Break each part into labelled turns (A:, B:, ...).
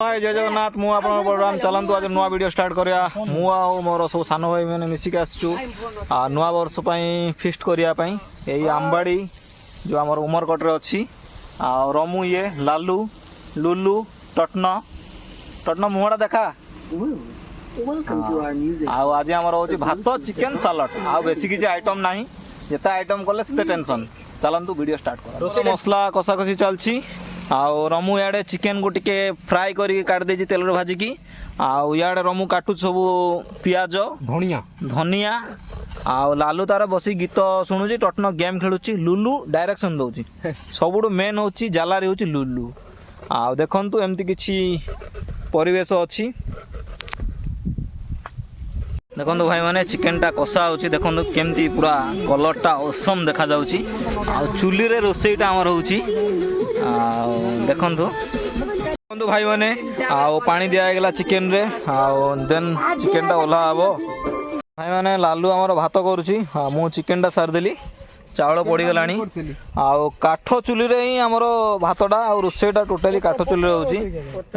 A: हाय जय जगन्नाथ मु आपण बलराम चलतु आज नुआ वीडियो स्टार्ट करिया मु आ मोर सब सान भाई मैंने मिसिक आसचु नुआ वर्ष पई फिस्ट करिया पई एई आंबाड़ी जो हमर उमरकट रे अछि आ रमु ये लालू लुलू टटन टटन मुहडा देखा आ आज हमर होची भात चिकन सलाड आ बेसी किछि आइटम नाही जेता आइटम कले सेते टेंशन चलतु वीडियो स्टार्ट कर मसला कसा कसी चलछि आउ रमु याडे चिकेन को टिके फ्राई करी काट देछि तेल रे भाजी की आउ याडे रमु काटु सब पियाज धनिया आउ लालू तार बसी गीत शुणुची टटन गेम खेलुची लुलू डायरेक्शन दउची सबुडु मेन होची जालारी होची लुलू आउ देखंतु एमती किछि परिवेश अछि देखो भाई मैंने चिकेन टा कषा होची देखो केमती पूरा कलर टा औसम देखा जाउची आ चुली रे रोसईटा हमर होची आ देखो भाई मैंने आ पानी दिया गला चिकेन रे आ देन चिकेन टा ओला हबो भाई मैंने लालू हमर भात करूची आ मु चिकेन टा सार देली चावल पड़ी गलानी आ काठ चुली रे ही हमर भातटा आ रोसईटा टोटली काठ चुली रे होची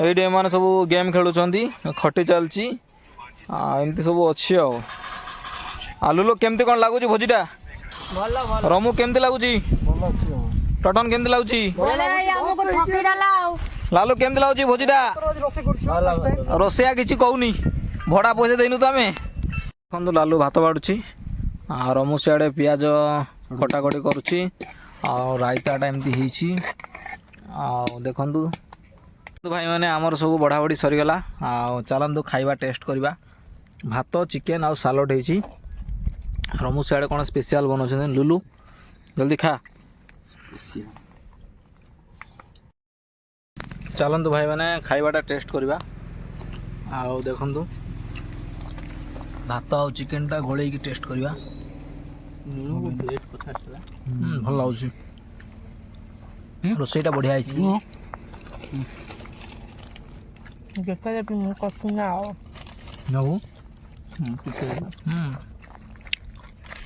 A: एडी माने सब गेम खेलुचंदी खटी चलची एमती सब अच्छी आलू केमती कौन लगुच भोजीटा रमु केमती लगुच टटन केमती लगुच लालू केमती लगुच भोजीटा रोसैया किसी कहूनी भड़ा पैसा देनु तो आम देखो लालू भात बाड़ुची आ रमु सियाड़े पियाज कटाकटी करुची रायताटा एमती होईची देखु भाई मैंने आमर सब बढ़ा बढ़ी सरीगला आ चलतु खाइबा टेस्ट करवा भात चिकेन आउ सालड होईची रमु सियाड़े कौन स्पेशल बनाउछन लुलू जल्दी खा चलतु भाई मैंने खाइबाटा टेस्ट करवा आउ देखंतु भात आउ चिकेन टा गोळेई की टेस्ट करवा भल लाଗୁଛି रोसईटा बढ़िया है
B: Yo estoy de primer cocina.
A: No.